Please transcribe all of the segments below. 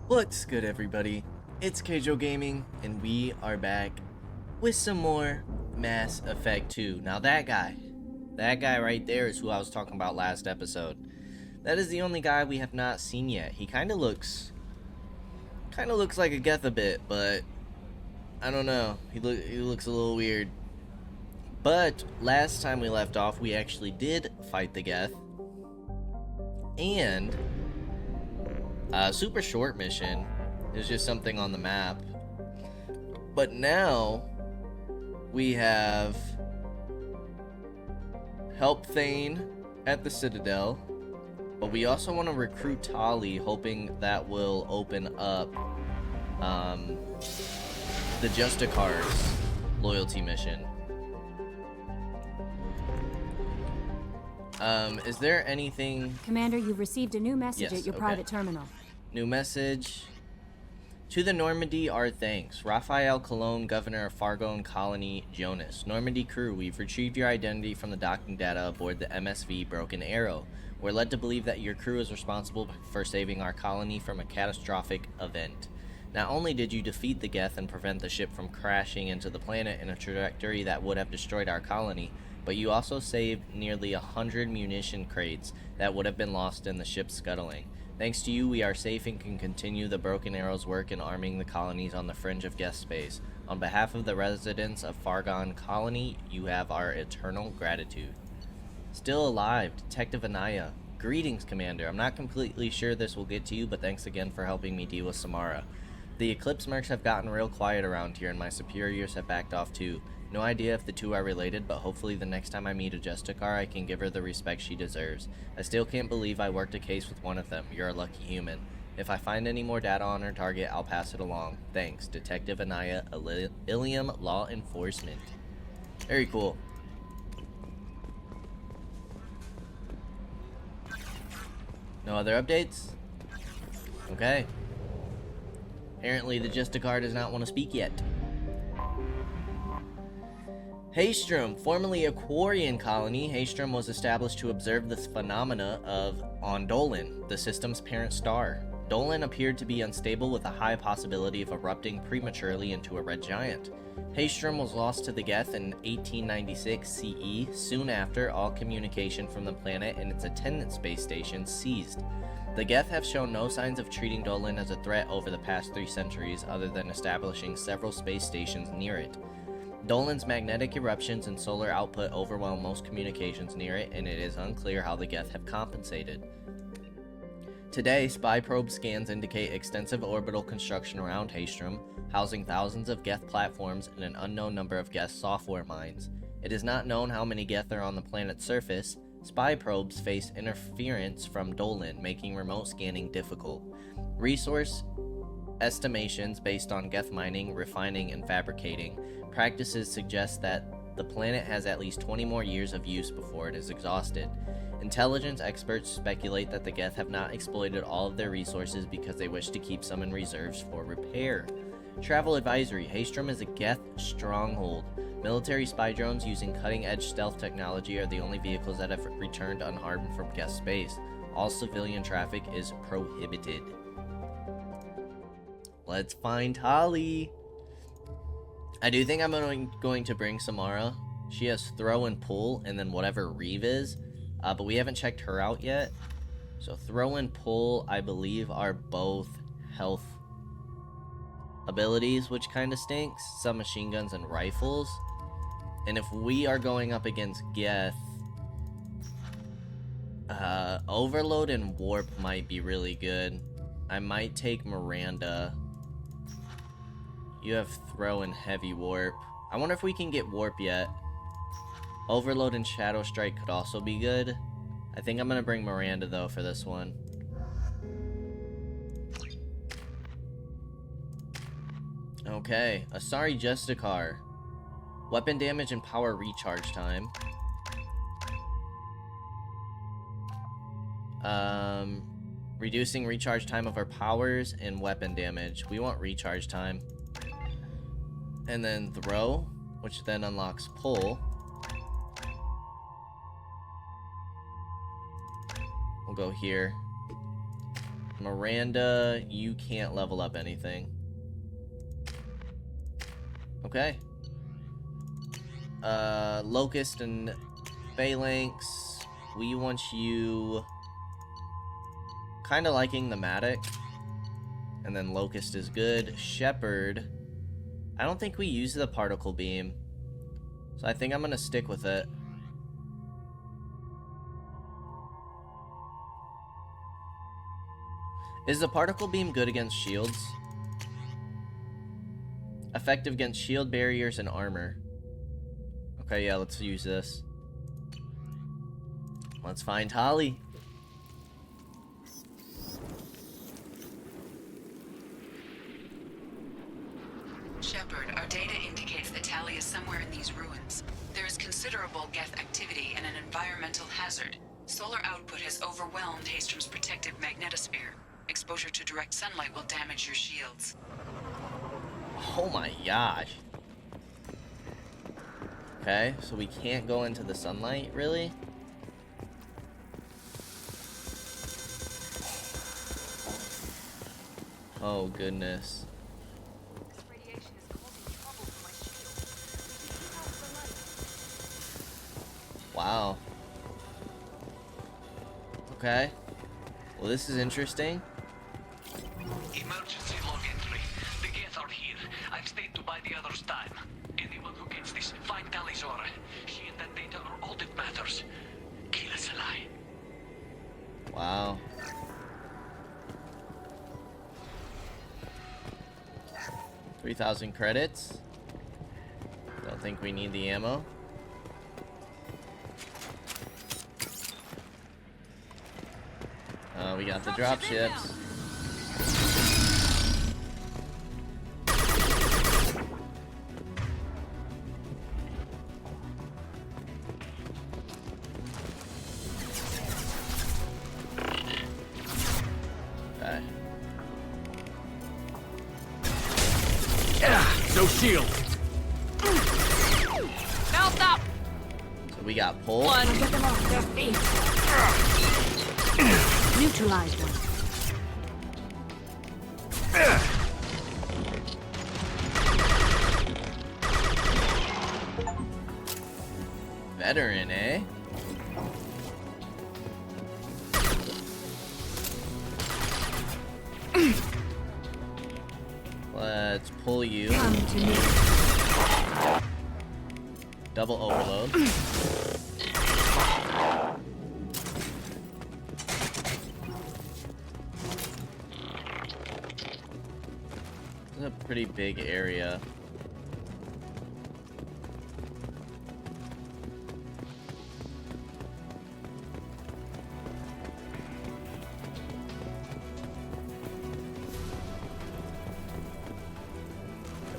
What's good, everybody? It's Kaige-O Gaming, and we are back with some more Mass Effect 2. Now that guy right there is who I was talking about last episode. That is the only guy we have not seen yet. He kind of looks like a Geth a bit, but I don't know. He looks a little weird. But last time we left off, we actually did fight the Geth, and a super short mission is just something on the map. But now we have help Thane at the Citadel, but we also want to recruit Tali, hoping that will open up the Justicar's loyalty mission. Is there anything... Commander, you've received a new message Yes, at your okay. private terminal. New message. To the Normandy, our thanks. Raphael Cologne, Governor of Fargone Colony, Jonas. Normandy crew, we've retrieved your identity from the docking data aboard the MSV Broken Arrow. We're led to believe that your crew is responsible for saving our colony from a catastrophic event. Not only did you defeat the Geth and prevent the ship from crashing into the planet in a trajectory that would have destroyed our colony, but you also saved nearly 100 munition crates that would have been lost in the ship's scuttling. Thanks to you, we are safe and can continue the Broken Arrow's work in arming the colonies on the fringe of Geth space. On behalf of the residents of Fargone Colony, you have our eternal gratitude. Still alive, Detective Anaya. Greetings, Commander. I'm not completely sure this will get to you, but thanks again for helping me deal with Samara. The Eclipse mercs have gotten real quiet around here, and my superiors have backed off too. No idea if the two are related, but hopefully the next time I meet a Justicar, I can give her the respect she deserves. I still can't believe I worked a case with one of them. You're a lucky human. If I find any more data on her target, I'll pass it along. Thanks, Detective Anaya, Ilium Law Enforcement. Very cool. No other updates? Okay. Apparently the Justicar does not want to speak yet. Haestrom, formerly a Quarian colony, Haestrom was established to observe the phenomena on Dolan, the system's parent star. Dolan appeared to be unstable with a high possibility of erupting prematurely into a red giant. Haestrom was lost to the Geth in 1896 CE. Soon after, all communication from the planet and its attendant space station ceased. The Geth have shown no signs of treating Dolan as a threat over the past 3 centuries, other than establishing several space stations near it. Dolan's magnetic eruptions and solar output overwhelm most communications near it, and it is unclear how the Geth have compensated. Today, spy probe scans indicate extensive orbital construction around Haestrom, housing thousands of Geth platforms and an unknown number of Geth software mines. It is not known how many Geth are on the planet's surface. Spy probes face interference from Dolan, making remote scanning difficult. Resource estimations based on Geth mining, refining, and fabricating practices suggest that the planet has at least 20 more years of use before it is exhausted. Intelligence experts speculate that the Geth have not exploited all of their resources because they wish to keep some in reserves for repair. Travel advisory: Haestrom is a Geth stronghold. Military spy drones using cutting-edge stealth technology are the only vehicles that have returned unharmed from Geth space. All civilian traffic is prohibited. Let's find Tali. I do think I'm going to bring Samara. She has throw and pull, and then whatever Reeve is. But we haven't checked her out yet. So throw and pull, I believe, are both health abilities, which kind of stinks. Submachine guns and rifles. And if we are going up against Geth, Overload and Warp might be really good. I might take Miranda. You have throw and heavy warp. I wonder if we can get warp yet. Overload and Shadow Strike could also be good. I think I'm gonna bring Miranda though for this one. Okay, Asari Justicar. Weapon damage and power recharge time. Reducing recharge time of our powers and weapon damage. We want recharge time. And then throw, which then unlocks pull. We'll go here. Miranda, you can't level up anything. Okay. Locust and Phalanx, we want you kind of liking the Matic. And then Locust is good. Shepherd, I don't think we use the particle beam, so I think I'm gonna stick with it. Is the particle beam good against shields? Effective against shield barriers and armor. Okay, yeah, let's use this. Let's find Tali. Shepard, our data indicates that Tali is somewhere in these ruins. There is considerable Geth activity and an environmental hazard. Solar output has overwhelmed Hastrom's protective magnetosphere. Exposure to direct sunlight will damage your shields. Oh my gosh. Okay, so we can't go into the sunlight, really? Oh goodness. This radiation is causing trouble for my shield. Keep out of the light. Wow. Okay. Well, this is interesting. Emergency log entry. The Geth are here. I've stayed to buy the others time. Anyone who gets this, find Tali's aura. She and that data are all that matters. Kill us alive. Wow. $3,000 credits. Don't think we need the ammo. We got the drop ships. Okay. No shield. Mount up! So we got pull. One. Get them off their feet. Neutralize them. Veteran, eh? Let's pull you. Come to me. Double overload. This is a pretty big area.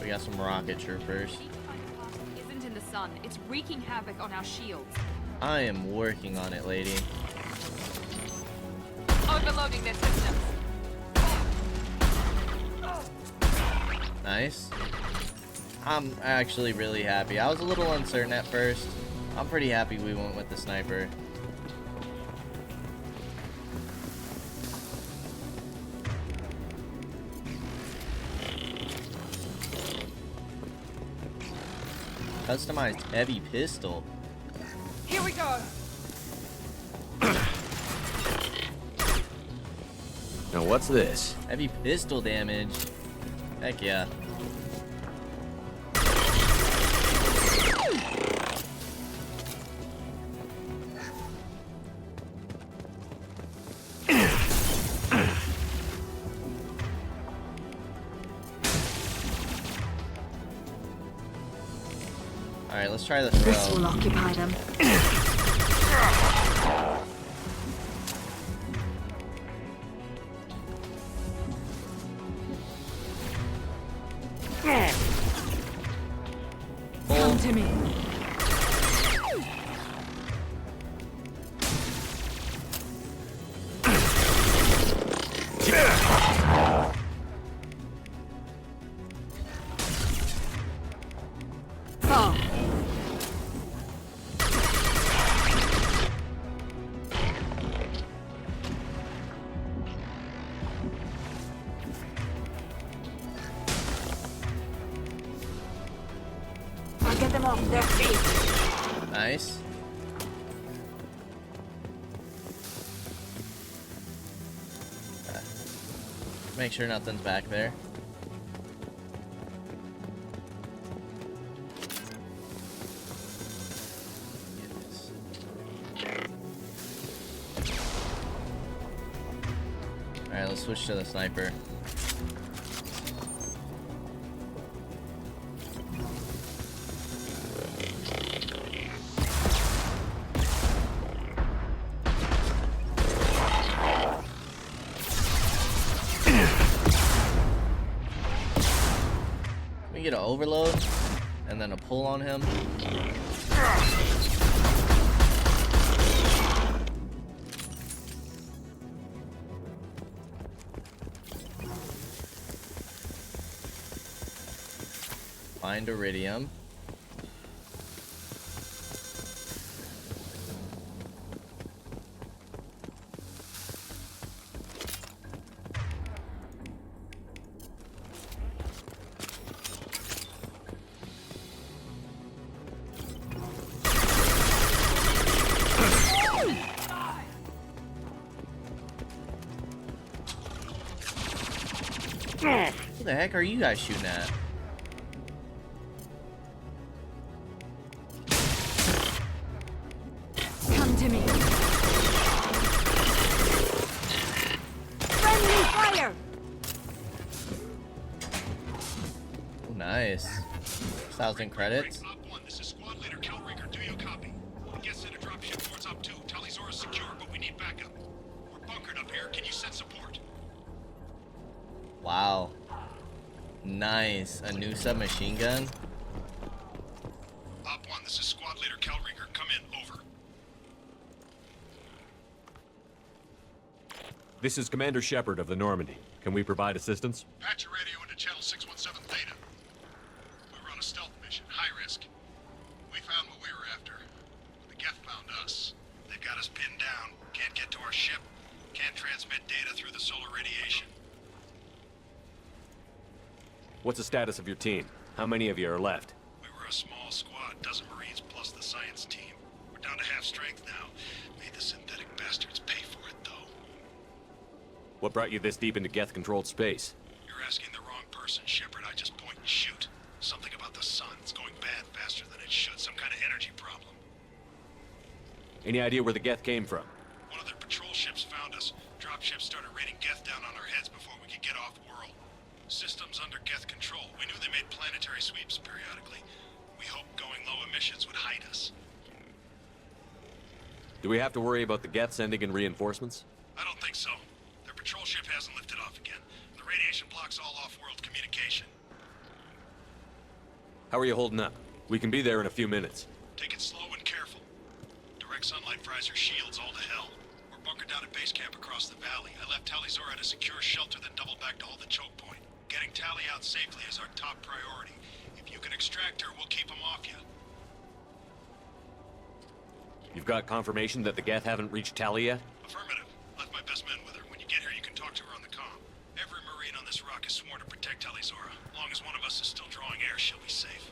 We got some rocket troopers. Isn't in the sun. It's wreaking havoc on our shields. I am working on it, lady. Overloading their systems. Nice. I'm actually really happy. I was a little uncertain at first. I'm pretty happy we went with the sniper. Customized heavy pistol. Here we go. Now what's this? Heavy pistol damage. Heck yeah. Alright, let's try the This throw. will occupy them. Come to me. Fall. Get them off their feet. Nice. Make sure nothing's back there. Alright, let's switch to the sniper. We get an overload and then a pull on him. Find iridium. Who the heck are you guys shooting at? Come to me. Friendly fire. Oh, nice. 1,000 credits. Op 1, this is Squad Leader Kelringer. Do you copy? Guest sent a dropship towards Op 2. Tali's secure, but we need backup. We're bunkered up here. Can you send support? Wow. Nice. A new submachine gun. Op 1, this is Squad Leader Kelringer. Come in. Over. This is Commander Shepard of the Normandy. Can we provide assistance? Patch your radio into channel 617 Theta. We run a stealth mission. High risk. We found what we were after. The Geth found us. They've got us pinned down. Can't get to our ship. Can't transmit data through the solar radiation. What's the status of your team? How many of you are left? We were a small squad, dozen Marines plus the science team. We're down to half strength now. Made the synthetic bastards pay for it, though. What brought you this deep into Geth-controlled space? You're asking the wrong person, Shepard. I just point and shoot. Something about the sun. It's going bad faster than it should. Some kind of energy problem. Any idea where the Geth came from? One of their patrol ships found us. Dropships started raining Geth down on our heads before we could get off-world. Systems under Geth control. We knew they made planetary sweeps periodically. We hoped going low emissions would hide us. Do we have to worry about the Geth sending in reinforcements? I don't think so. Their patrol ship hasn't lifted off again. The radiation blocks all off-world communication. How are you holding up? We can be there in a few minutes. Take it slow and careful. Direct sunlight fries your shields all to hell. We're bunkered down at base camp across the valley. I left Tali at a secure shelter, then doubled back to hold the choke point. Getting Tali out safely is our top priority. If you can extract her, we'll keep him off you. You've got confirmation that the Geth haven't reached Tali yet? Affirmative. Left my best men with her. When you get here, you can talk to her on the comm. Every Marine on this rock is sworn to protect Tali. As long as one of us is still drawing air, she'll be safe.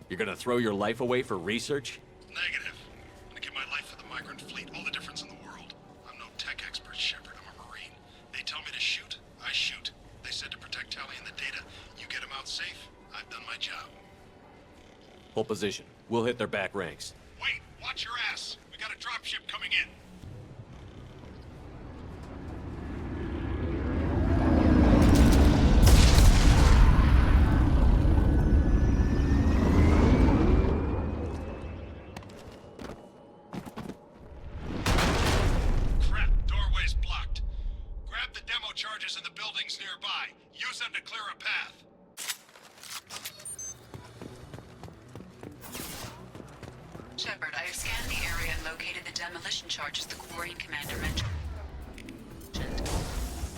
You're gonna throw your life away for research? Negative. I'm gonna give my life for the migrant fleet. All the difference in the world. I'm no tech expert, Shepard. I'm a Marine. They tell me to shoot. I shoot. They said to protect Tali and the data. You get them out safe. I've done my job. Hold position. We'll hit their back ranks. Wait, watch your ass. We got a dropship coming in. Crap, doorway's blocked. Grab the demo charges in the buildings nearby. Use them to clear a path. Shepard, I have scanned the area and located the demolition charges the Quarian commander mentioned.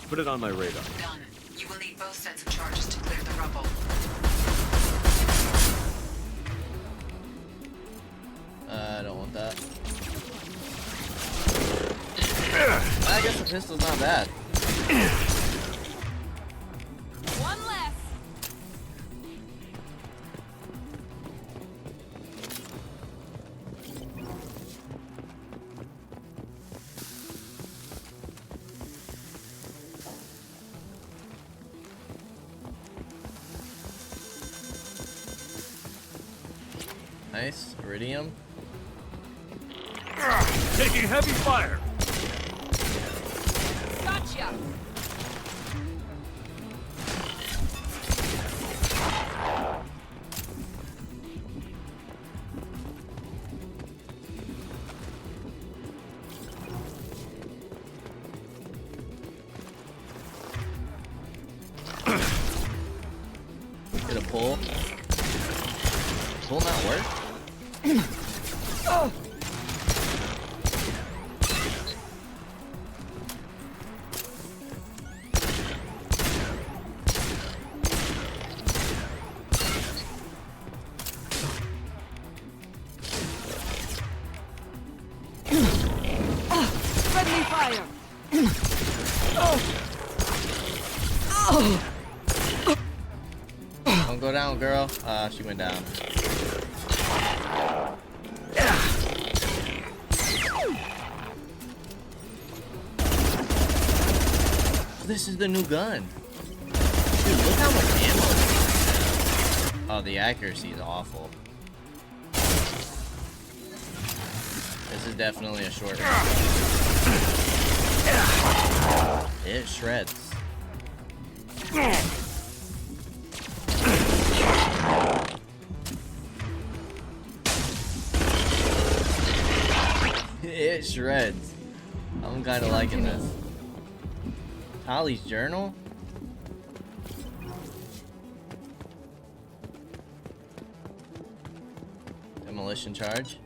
Put it on my radar. Done. You will need both sets of charges to clear the rubble. I don't want that. I guess the pistol's not bad. One less. Nice. Iridium. Taking heavy fire! Gotcha! Get a pull. Pull not work? Friendly fire! Don't go down, girl. She went down. This is the new gun. Dude, look how much ammo. Oh, the accuracy is awful. This is definitely a short range. It shreds. It shreds. I'm kind of liking this. Tali's journal? Demolition charge?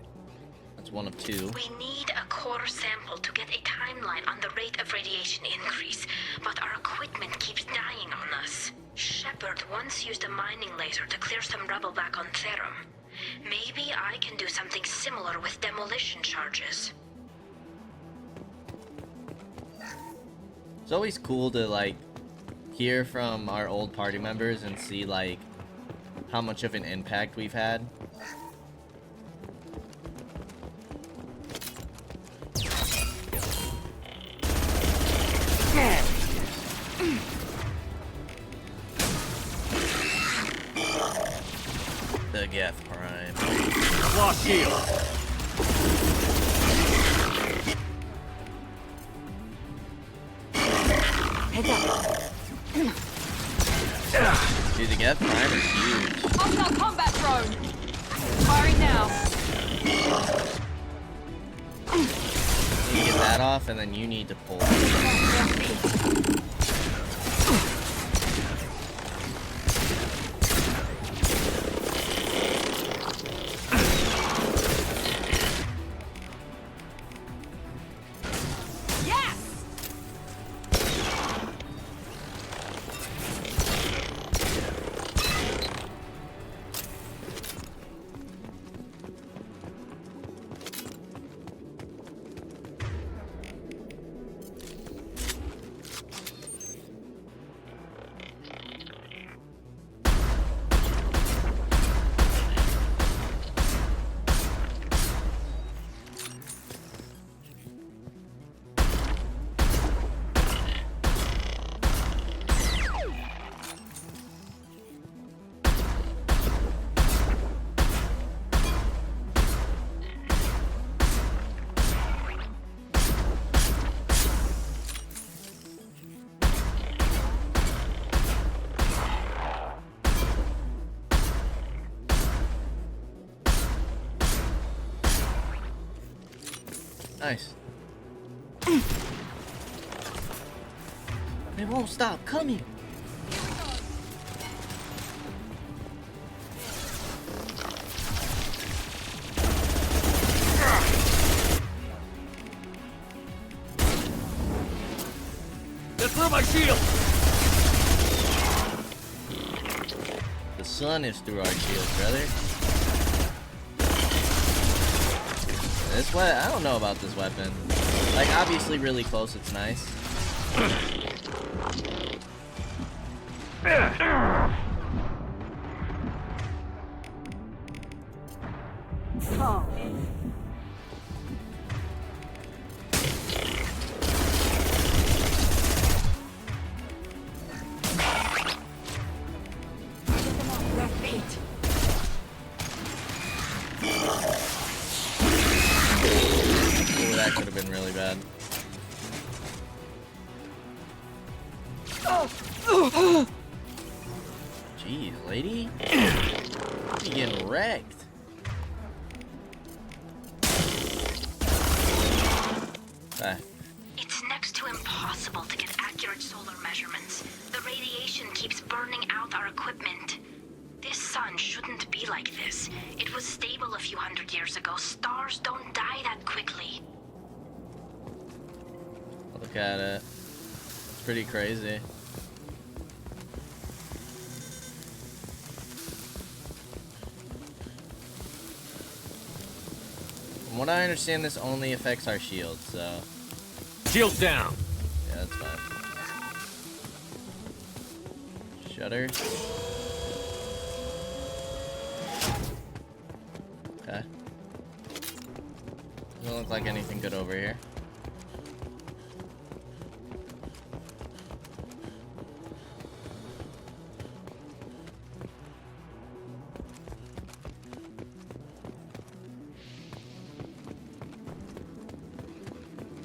That's one of two. We need a core sample to get a timeline on the rate of radiation increase, but our equipment keeps dying on us. Shepard once used a mining laser to clear some rubble back on Therum. Maybe I can do something similar with demolition charges. It's always cool to like hear from our old party members and see like how much of an impact we've had. The Geth Prime. Lock shield! Heads up! Dude, the Geth Prime is huge. Hostile combat drone! Firing now! You get that off, and then you need to pull. Nice. They won't stop coming. They're through my shield! The sun is through our shield, brother. This weapon, I don't know about this weapon. Like, obviously really close, it's nice. Oh. Their fate. Jeez, lady. You getting wrecked. It's next to impossible to get accurate solar measurements. The radiation keeps burning out our equipment. This sun shouldn't be like this. It was stable a few hundred years ago. Stars don't die that quickly. Look at it. It's pretty crazy. From what I understand, this only affects our shields, so... Shields down! Yeah, that's fine. Shutter. Okay. Doesn't look like anything good over here.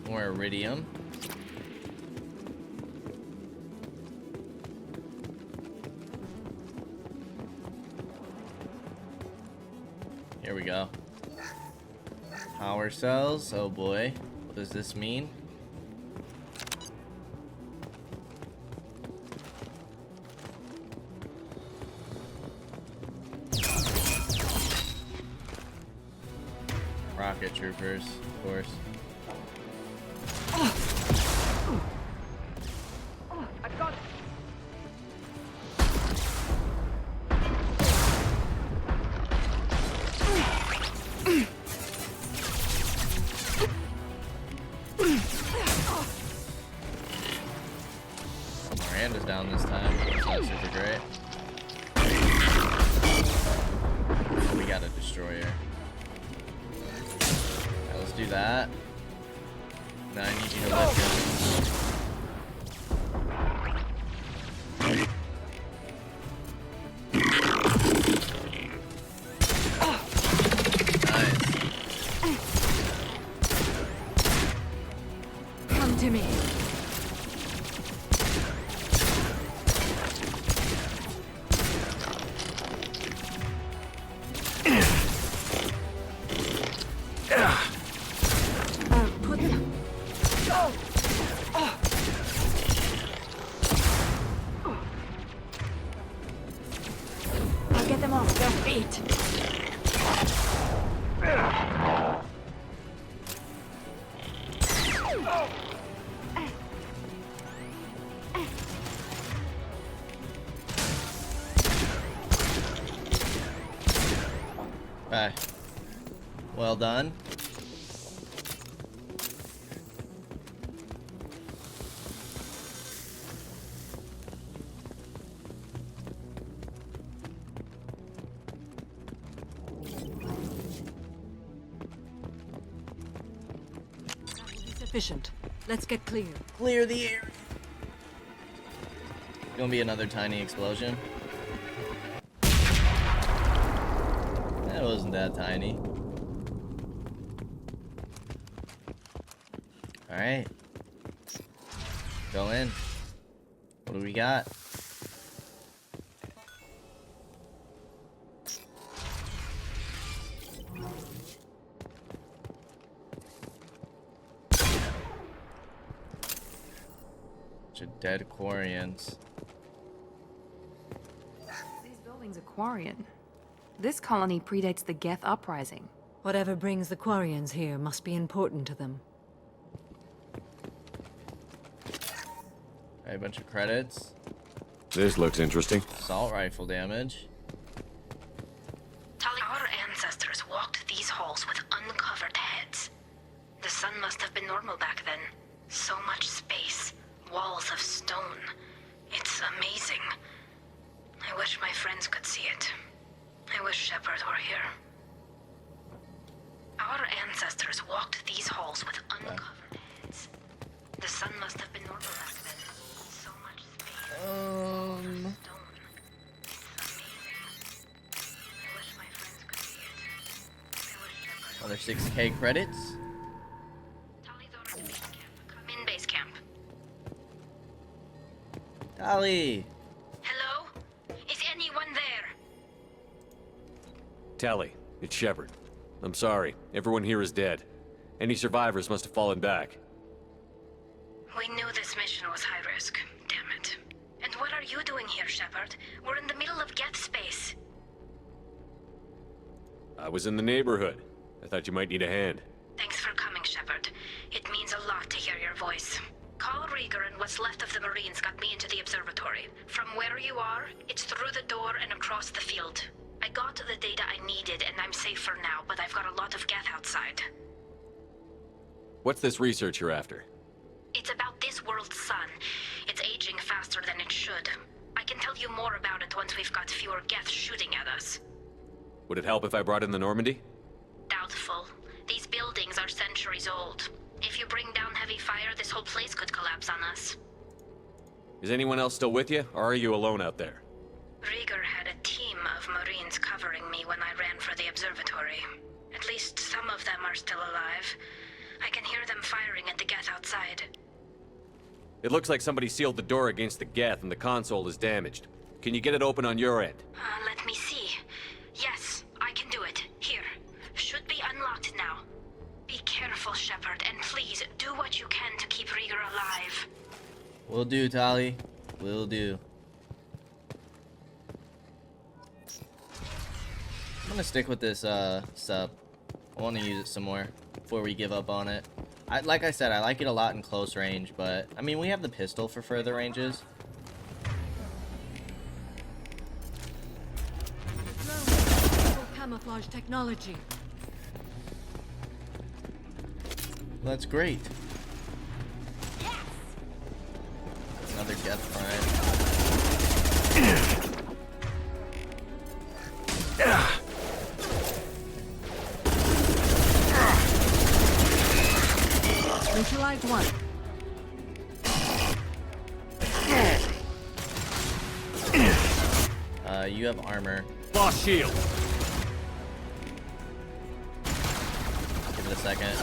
More iridium. Here we go. Power cells. Oh boy. What does this mean? Rocket troopers, of course. I've got it. Miranda's down this time. That's not super great. We got a destroyer. Yeah, let's do that. Now I need you to lift him. Come to me. Put them. I'll get them off their feet. Okay. Well done. Sufficient. Let's get clear. Clear the air. Gonna be another tiny explosion. That wasn't that tiny. Alright. Go in. What do we got? Bunch of dead Quarians. These buildings are Quarian. This colony predates the Geth uprising. Whatever brings the Quarians here must be important to them. Alright, bunch of credits. This looks interesting. Assault rifle damage. Tali, our ancestors walked these halls with uncovered heads. The sun must have been normal back then. So much space. Walls of stone. It's amazing. I wish my friends could see it. I wish Shepard were here. Our ancestors walked these halls with uncovered heads. The sun must have been normal back then. So much space. Stone. It's amazing. I wish my friends could see it. I wish Shepard Another 6K credits. Tali's over to base camp. Come in base camp. Tali! Hello? Is anyone there? Tali, it's Shepard. I'm sorry. Everyone here is dead. Any survivors must have fallen back. We knew this mission was high risk. Damn it. And what are you doing here, Shepard? We're in the middle of Geth space. I was in the neighborhood. I thought you might need a hand. Thanks for coming, Shepard. It means a lot to hear your voice. Call Rieger and what's left of the Marines got me into the observatory. From where you are, it's through the door and across the field. I got the data I needed and I'm safe for now, but I've got a lot of Geth outside. What's this research you're after? It's about this world's sun. It's aging faster than it should. I can tell you more about it once we've got fewer Geth shooting at us. Would it help if I brought in the Normandy? Doubtful. These buildings are centuries old. If you bring down heavy fire, this whole place could collapse on us. Is anyone else still with you, or are you alone out there? Rieger had a team of Marines covering me when I ran for the observatory. At least some of them are still alive. I can hear them firing at the Geth outside. It looks like somebody sealed the door against the Geth and the console is damaged. Can you get it open on your end? Let me see. Yes, I can do it. Here. Should be unlocked now. Be careful, Shepard, and please do what you can to keep Rieger alive. Will do, Tali. Will do. I'm gonna stick with this sub. I want to use it some more before we give up on it. Like I said, I like it a lot in close range, but I mean, we have the pistol for further ranges. Camouflage technology. That's great. Another Death Prime. Neutralize one. You have armor. Lost shield! Give it a second.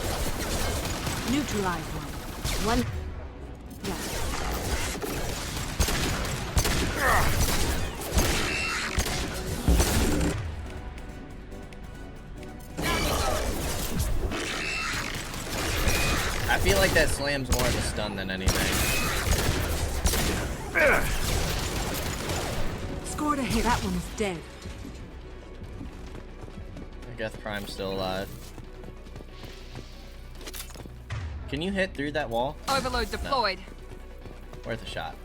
Neutralize one. One. Yeah. I feel like that slam's more of a stun than anything. Scored a hit. That one's dead. Death Prime's still alive. Can you hit through that wall? Overload deployed. No. Worth a shot.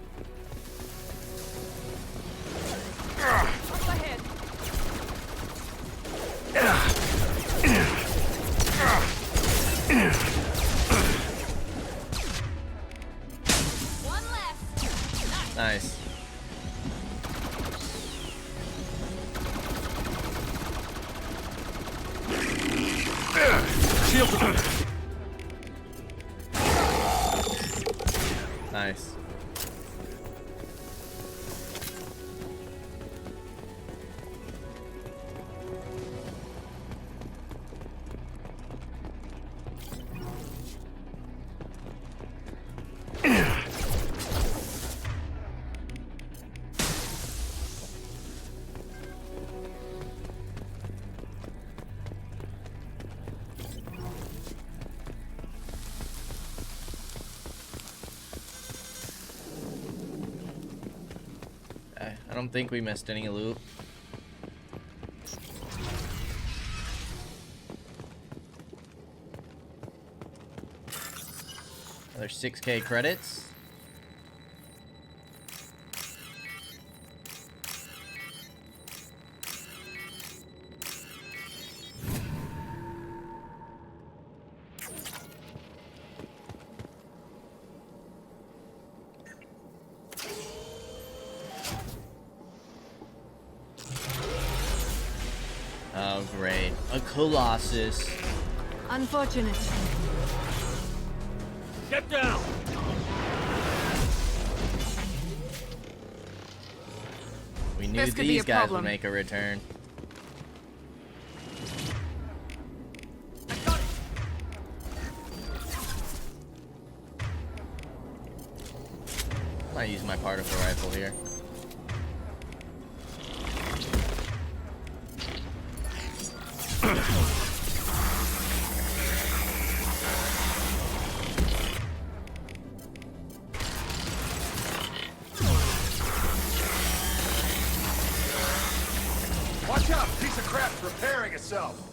Up ahead. One left. Nice. Shield! Nice. I don't think we missed any loot. Another 6K credits. Oh, great. A Colossus. Unfortunate. Get down! We knew This could be these a guys would problem. make a return. I got it. Nice might use my particle rifle here. Watch out! Piece of crap's repairing itself.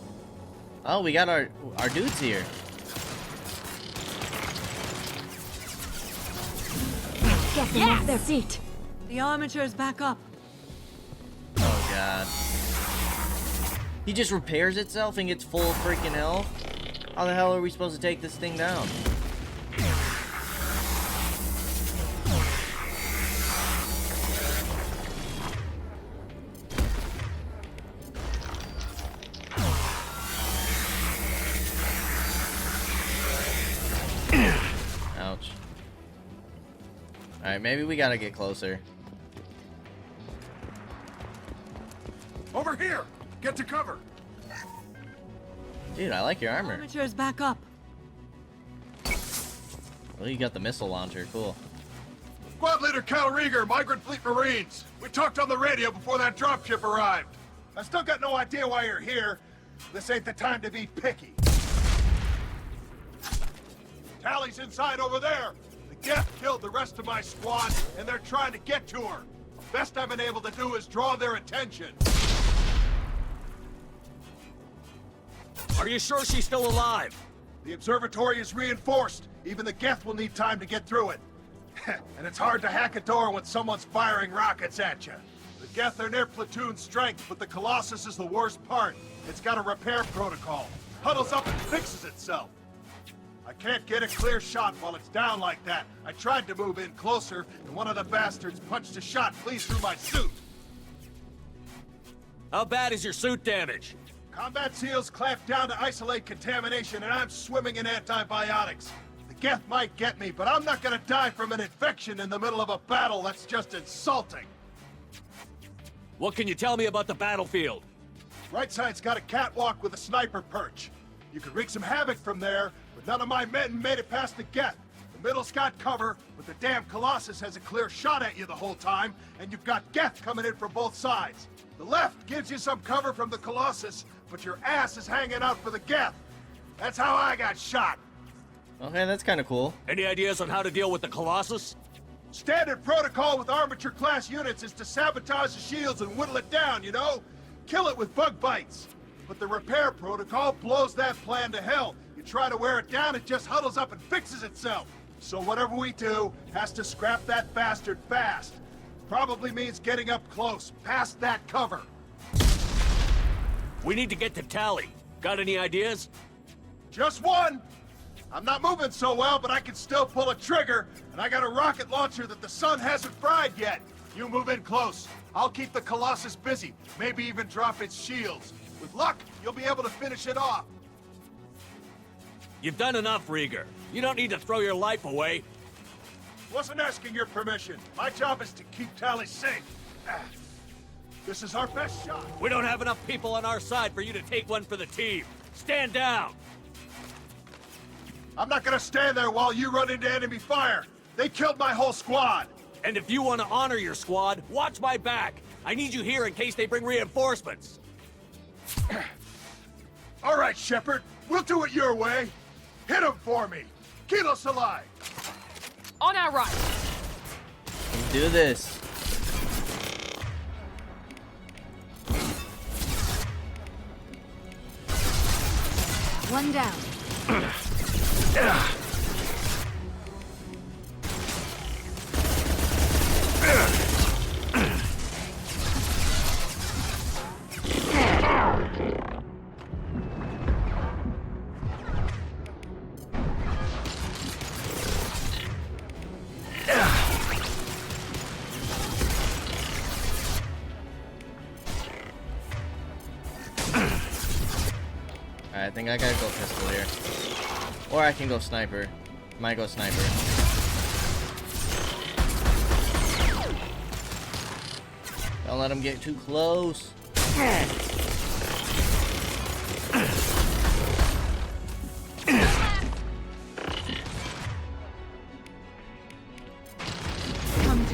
Oh, we got our dudes here. Get them off their feet. The armature's back up. Oh god. He just repairs itself and gets full freaking health? How the hell are we supposed to take this thing down? Ouch. Alright, maybe we gotta get closer. Over here! Get to cover! Dude, I like your armor. Armature's back up. Well, you got the missile launcher. Cool. Squad Leader Cal Rieger, Migrant Fleet Marines. We talked on the radio before that dropship arrived. I still got no idea why you're here. This ain't the time to be picky. Tali's inside over there. The Geth killed the rest of my squad, and they're trying to get to her. Best I've been able to do is draw their attention. Are you sure she's still alive? The observatory is reinforced. Even the Geth will need time to get through it. And it's hard to hack a door when someone's firing rockets at you. The Geth are near platoon strength, but the Colossus is the worst part. It's got a repair protocol. Huddles up and fixes itself. I can't get a clear shot while it's down like that. I tried to move in closer, and one of the bastards punched a shot clean through my suit. How bad is your suit damage? Combat SEALs clamped down to isolate contamination, and I'm swimming in antibiotics. The Geth might get me, but I'm not gonna die from an infection in the middle of a battle. That's just insulting. What can you tell me about the battlefield? Right side's got a catwalk with a sniper perch. You could wreak some havoc from there, but none of my men made it past the Geth. The middle's got cover, but the damn Colossus has a clear shot at you the whole time, and you've got Geth coming in from both sides. The left gives you some cover from the Colossus, but your ass is hanging out for the Geth. That's how I got shot. Okay, that's kind of cool. Any ideas on how to deal with the Colossus? Standard protocol with armature-class units is to sabotage the shields and whittle it down, you know? Kill it with bug bites. But the repair protocol blows that plan to hell. You try to wear it down, it just huddles up and fixes itself. So whatever we do has to scrap that bastard fast. Probably means getting up close, past that cover. We need to get to Tali. Got any ideas? Just one! I'm not moving so well, but I can still pull a trigger, and I got a rocket launcher that the sun hasn't fried yet. You move in close. I'll keep the Colossus busy, maybe even drop its shields. With luck, you'll be able to finish it off. You've done enough, Rieger. You don't need to throw your life away. Wasn't asking your permission. My job is to keep Tali safe. This is our best shot. We don't have enough people on our side for you to take one for the team. Stand down! I'm not gonna stand there while you run into enemy fire. They killed my whole squad. And if you want to honor your squad, watch my back. I need you here in case they bring reinforcements. All right, Shepard. We'll do it your way. Hit him for me. Kilos alive. On our right. Let's do this. One down. Alright, I think I gotta go pistol here. Or I can go sniper. Might go sniper. Don't let him get too close. Come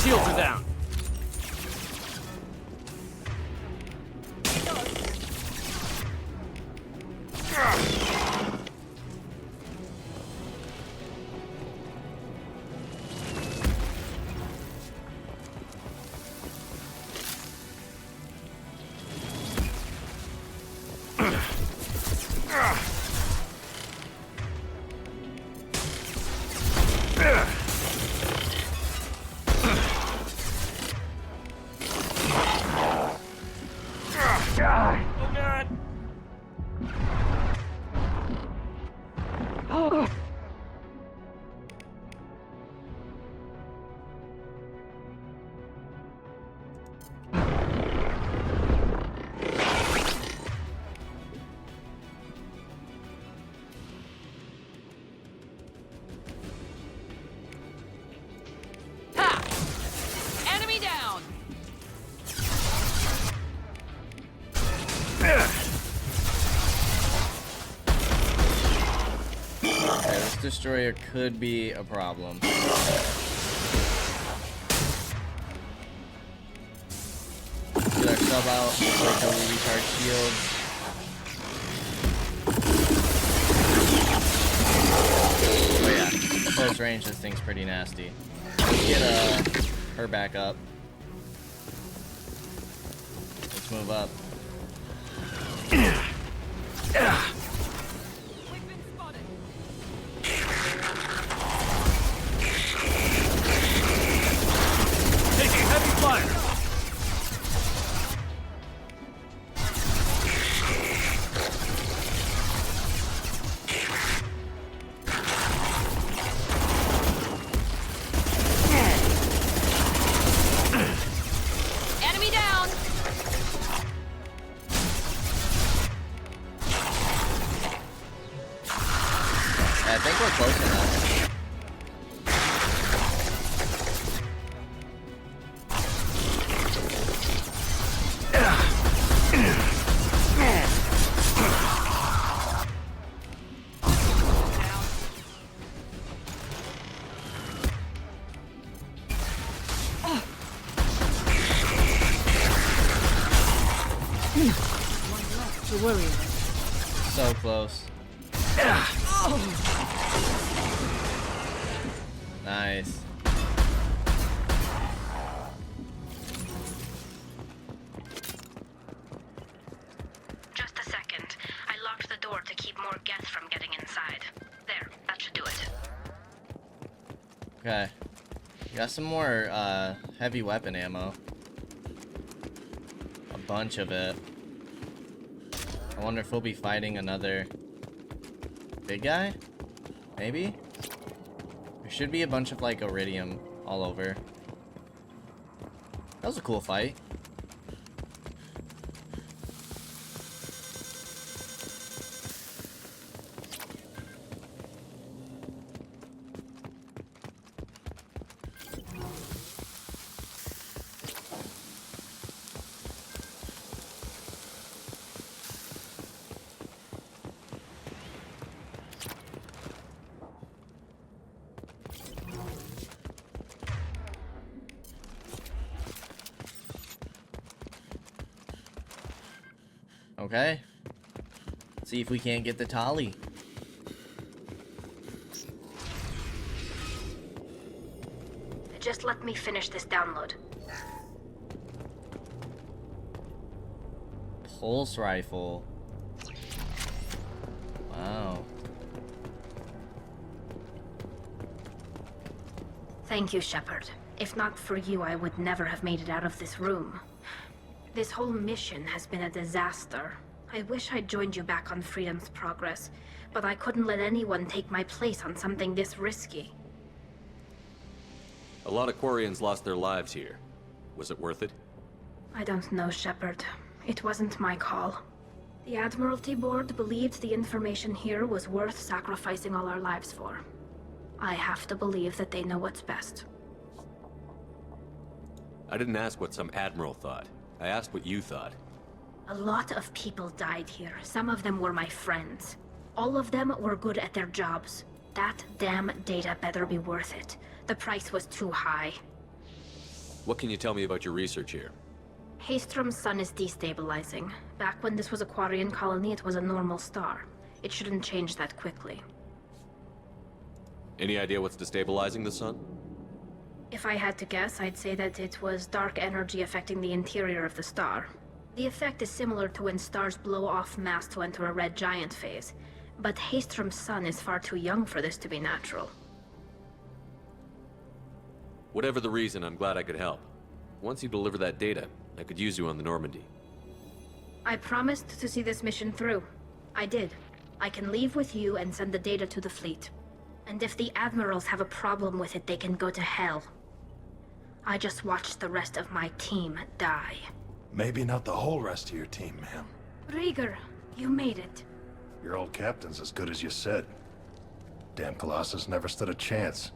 shields are down. Enemy down! Okay, this destroyer could be a problem. Get our sub out, wait till we recharge shields. Oh yeah, close range, this thing's pretty nasty. Let's get her back up. Let's move up. We've been spotted. Taking heavy fire. Enemy down! I think we're close enough. To worry about. So close. Nice. Just a second. I locked the door to keep more Geth from getting inside. There, that should do it. Okay. Got some more heavy weapon ammo. A bunch of it. I wonder if we'll be fighting another big guy? Maybe? There should be a bunch of like iridium all over. That was a cool fight. Okay. See if we can't get the Tali. Just let me finish this download. Pulse rifle. Wow. Thank you, Shepard. If not for you, I would never have made it out of this room. This whole mission has been a disaster. I wish I'd joined you back on Freedom's Progress, but I couldn't let anyone take my place on something this risky. A lot of Quarians lost their lives here. Was it worth it? I don't know, Shepard. It wasn't my call. The Admiralty Board believed the information here was worth sacrificing all our lives for. I have to believe that they know what's best. I didn't ask what some admiral thought. I asked what you thought. A lot of people died here. Some of them were my friends. All of them were good at their jobs. That damn data better be worth it. The price was too high. What can you tell me about your research here? Haystrom's sun is destabilizing. Back when this was a Quarian colony, it was a normal star. It shouldn't change that quickly. Any idea what's destabilizing the sun? If I had to guess, I'd say that it was dark energy affecting the interior of the star. The effect is similar to when stars blow off mass to enter a red giant phase, but Haystrom's sun is far too young for this to be natural. Whatever the reason, I'm glad I could help. Once you deliver that data, I could use you on the Normandy. I promised to see this mission through. I did. I can leave with you and send the data to the fleet. And if the admirals have a problem with it, they can go to hell. I just watched the rest of my team die. Maybe not the whole rest of your team, ma'am. Rieger, you made it. Your old captain's as good as you said. Damn Colossus never stood a chance.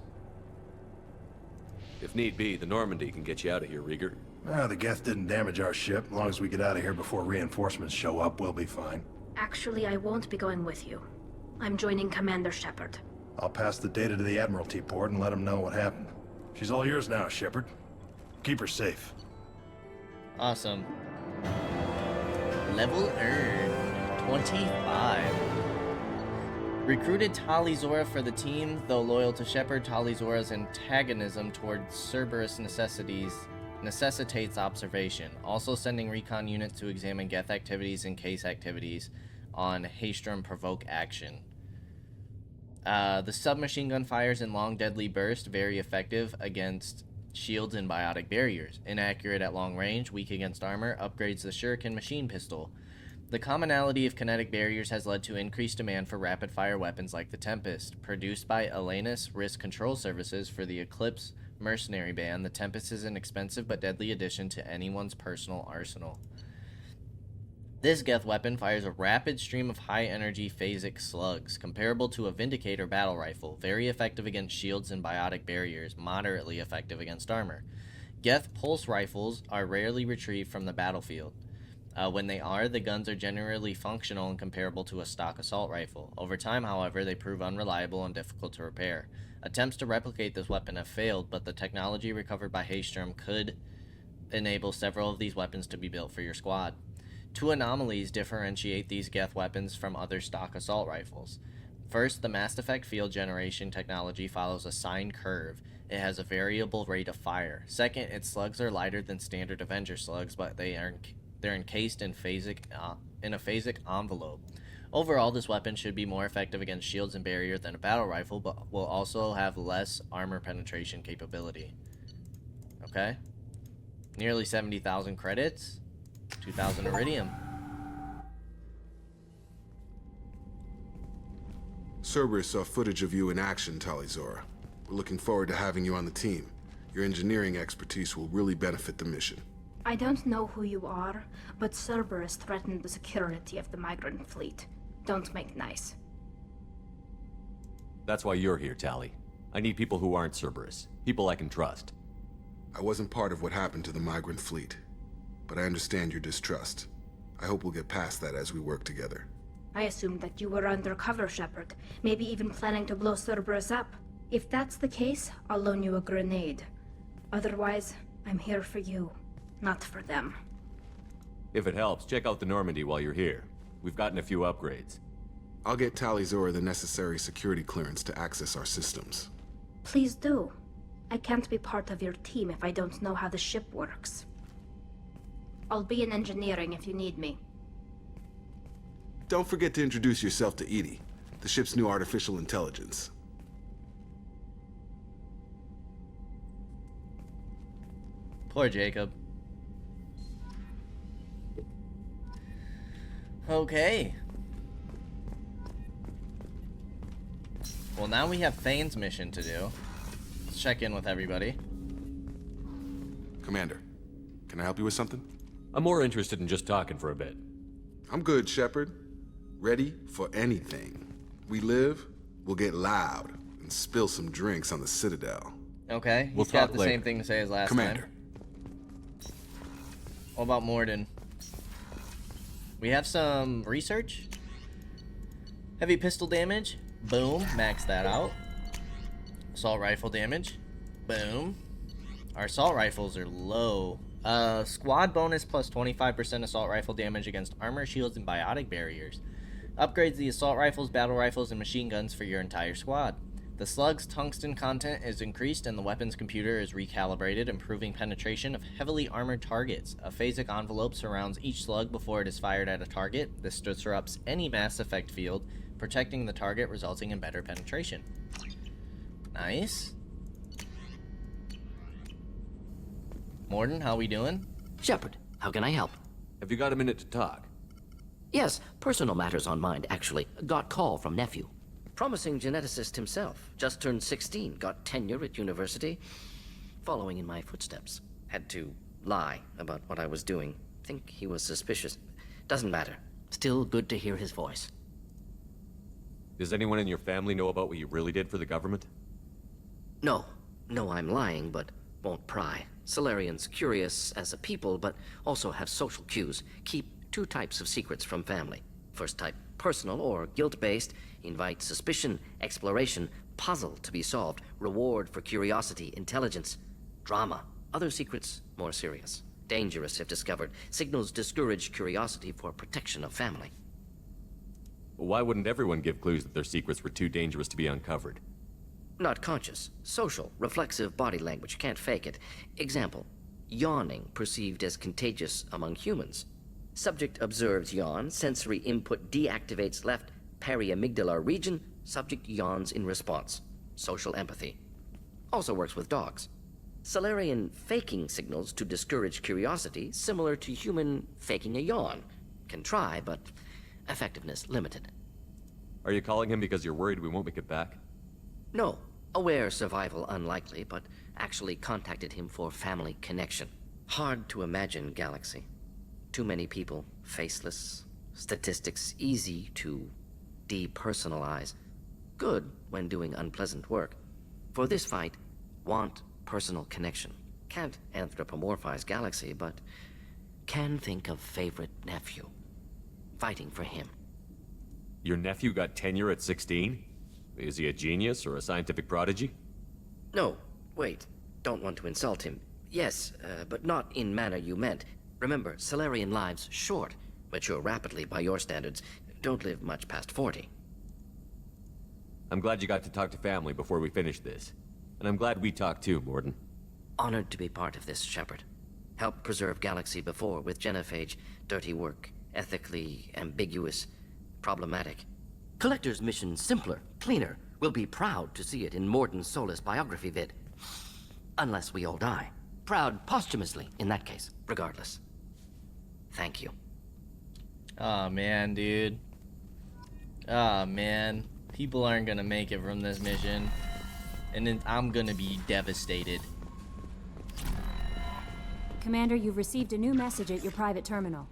If need be, the Normandy can get you out of here, Rieger. The Geth didn't damage our ship. As long as we get out of here before reinforcements show up, we'll be fine. Actually, I won't be going with you. I'm joining Commander Shepard. I'll pass the data to the Admiralty port and let them know what happened. She's all yours now, Shepard. Keep her safe. Awesome. Level earned 25. Recruited Tali Zora for the team. Though loyal to Shepard, Tali Zora's antagonism towards Cerberus necessitates observation. Also sending recon units to examine Geth activities and case activities on Haystrom provoke action. The submachine gun fires in long deadly burst, very effective against shields and biotic barriers. Inaccurate at long range, weak against armor, upgrades the shuriken machine pistol. The commonality of kinetic barriers has led to increased demand for rapid-fire weapons like the Tempest. Produced by Alanus Risk Control Services for the Eclipse Mercenary Band, the Tempest is an expensive but deadly addition to anyone's personal arsenal. This Geth weapon fires a rapid stream of high-energy phasic slugs, comparable to a Vindicator battle rifle, very effective against shields and biotic barriers, moderately effective against armor. Geth pulse rifles are rarely retrieved from the battlefield. When they are, the guns are generally functional and comparable to a stock assault rifle. Over time, however, they prove unreliable and difficult to repair. Attempts to replicate this weapon have failed, but the technology recovered by Haystrom could enable several of these weapons to be built for your squad. Two anomalies differentiate these Geth weapons from other stock assault rifles. First, the Mass Effect field generation technology follows a sine curve. It has a variable rate of fire. Second, its slugs are lighter than standard Avenger slugs, but they're encased in a phasic envelope. Overall, this weapon should be more effective against shields and barrier than a battle rifle, but will also have less armor penetration capability. Okay. Nearly 70,000 credits. 2,000 iridium. Cerberus saw footage of you in action, Tali Zora. We're looking forward to having you on the team. Your engineering expertise will really benefit the mission. I don't know who you are, but Cerberus threatened the security of the migrant fleet. Don't make nice. That's why you're here, Tali. I need people who aren't Cerberus. People I can trust. I wasn't part of what happened to the migrant fleet, but I understand your distrust. I hope we'll get past that as we work together. I assumed that you were undercover, Shepard. Maybe even planning to blow Cerberus up. If that's the case, I'll loan you a grenade. Otherwise, I'm here for you, not for them. If it helps, check out the Normandy while you're here. We've gotten a few upgrades. I'll get Tali Zora the necessary security clearance to access our systems. Please do. I can't be part of your team if I don't know how the ship works. I'll be in engineering if you need me. Don't forget to introduce yourself to EDI, the ship's new artificial intelligence. Poor Jacob. Okay. Well, now we have Thane's mission to do. Let's check in with everybody. Commander, can I help you with something? I'm more interested in just talking for a bit. I'm good, Shepard. Ready for anything. We live, we'll get loud, and spill some drinks on the Citadel. Okay, We'll he's got talk the later. same thing to say as last Commander. time. What about Morden? We have some research. Heavy pistol damage. Boom. Max that out. Assault rifle damage. Boom. Our assault rifles are low. Squad bonus plus 25% assault rifle damage against armor, shields, and biotic barriers. Upgrades the assault rifles, battle rifles, and machine guns for your entire squad. The slug's tungsten content is increased and the weapon's computer is recalibrated, improving penetration of heavily armored targets. A phasic envelope surrounds each slug before it is fired at a target. This disrupts any mass effect field, protecting the target, resulting in better penetration. Nice. Morden, how we doing? Shepard, how can I help? Have you got a minute to talk? Yes, personal matters on mind, actually. Got call from nephew. Promising geneticist himself. Just turned 16, got tenure at university. Following in my footsteps. Had to lie about what I was doing. Think he was suspicious. Doesn't matter. Still good to hear his voice. Does anyone in your family know about what you really did for the government? No. No, I'm lying, but won't pry. Solarians curious as a people, but also have social cues. Keep two types of secrets from family. First type, personal or guilt-based, invite suspicion, exploration, puzzle to be solved, reward for curiosity, intelligence, drama. Other secrets, more serious. Dangerous if discovered. Signals discourage curiosity for protection of family. Why wouldn't everyone give clues that their secrets were too dangerous to be uncovered? Not conscious. Social, reflexive body language, can't fake it. Example, yawning perceived as contagious among humans. Subject observes yawn, sensory input deactivates left periamygdalar region, subject yawns in response. Social empathy. Also works with dogs. Solarian faking signals to discourage curiosity, similar to human faking a yawn. Can try, but effectiveness limited. Are you calling him because you're worried we won't make it back? No. Aware survival unlikely, but actually contacted him for family connection. Hard to imagine galaxy. Too many people, faceless, statistics easy to depersonalize. Good when doing unpleasant work. For this fight, want personal connection. Can't anthropomorphize galaxy, but can think of favorite nephew. Fighting for him. Your nephew got tenure at 16? Is he a genius or a scientific prodigy? No, wait. Don't want to insult him. Yes, but not in manner you meant. Remember, Solarian lives short. Mature rapidly by your standards. Don't live much past 40. I'm glad you got to talk to family before we finish this. And I'm glad we talked too, Morden. Honored to be part of this, Shepard. Helped preserve Galaxy before with genophage. Dirty work. Ethically ambiguous. Problematic. Collector's mission simpler, cleaner. We'll be proud to see it in Morden Solis biography vid. Unless we all die. Proud posthumously, in that case, regardless. Thank you. Aw, man, dude. Aw, man. People aren't gonna make it from this mission. And then I'm gonna be devastated. Commander, you've received a new message at your private terminal.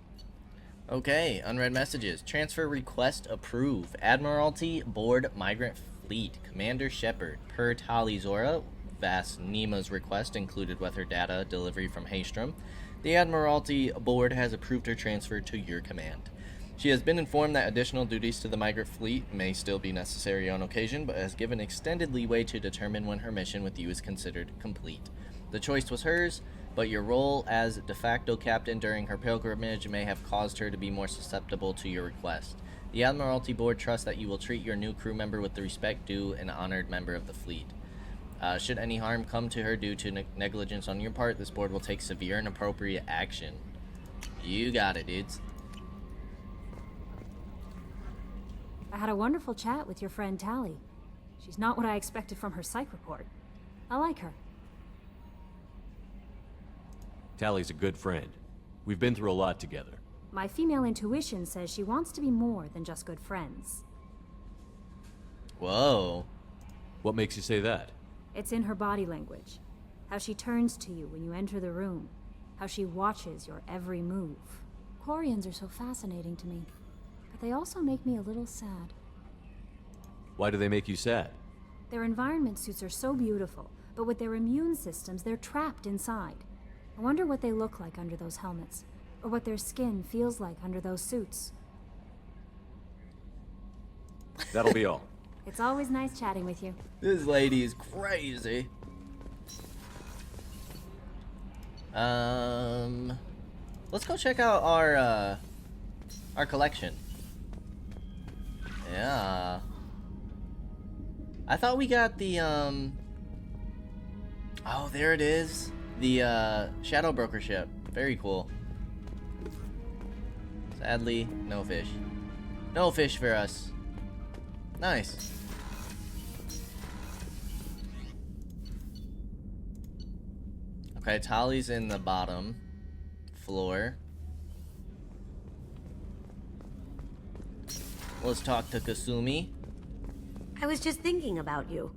Okay, unread messages. Transfer request approved. Admiralty board migrant fleet. Commander Shepard. Per Tali Zora, Vas Nima's request included with her data delivery from Haystrom. The Admiralty board has approved her transfer to your command. She has been informed that additional duties to the migrant fleet may still be necessary on occasion, but has given extended leeway to determine when her mission with you is considered complete. The choice was hers, but your role as de facto captain during her pilgrimage may have caused her to be more susceptible to your request. The Admiralty Board trusts that you will treat your new crew member with the respect due an honored member of the fleet. Should any harm come to her due to negligence on your part, this board will take severe and appropriate action. You got it, dudes. I had a wonderful chat with your friend Tali. She's not what I expected from her psych report. I like her. Tally's a good friend. We've been through a lot together. My female intuition says she wants to be more than just good friends. Whoa. What makes you say that? It's in her body language. How she turns to you when you enter the room. How she watches your every move. Quarians are so fascinating to me, but they also make me a little sad. Why do they make you sad? Their environment suits are so beautiful, but with their immune systems, they're trapped inside. I wonder what they look like under those helmets, or what their skin feels like under those suits. That'll be all. It's always nice chatting with you. This lady is crazy. Let's go check out our collection. Yeah. I thought we got the, oh, there it is. The, Shadow Broker ship. Very cool. Sadly, no fish. No fish for us. Nice. Okay, Tali's in the bottom floor. Let's talk to Kasumi. I was just thinking about you.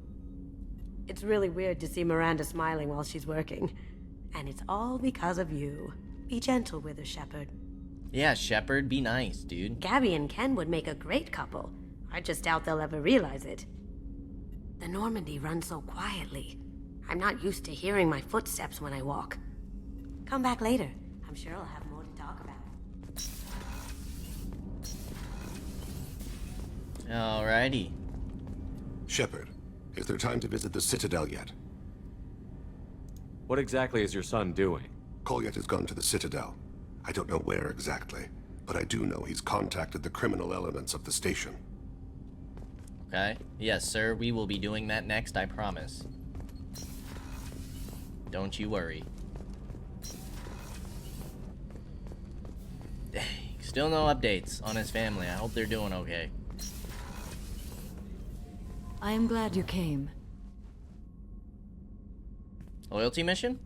It's really weird to see Miranda smiling while she's working. And it's all because of you. Be gentle with her, Shepard. Yeah, Shepard, be nice, dude. Gabby and Ken would make a great couple. I just doubt they'll ever realize it. The Normandy runs so quietly. I'm not used to hearing my footsteps when I walk. Come back later. I'm sure I'll have more to talk about. Alrighty. Shepard, is there time to visit the Citadel yet? What exactly is your son doing? Kolyet has gone to the Citadel. I don't know where exactly, but I do know he's contacted the criminal elements of the station. Okay. Yes, sir. We will be doing that next, I promise. Don't you worry. Dang. Still no updates on his family. I hope they're doing okay. I am glad you came. Loyalty mission?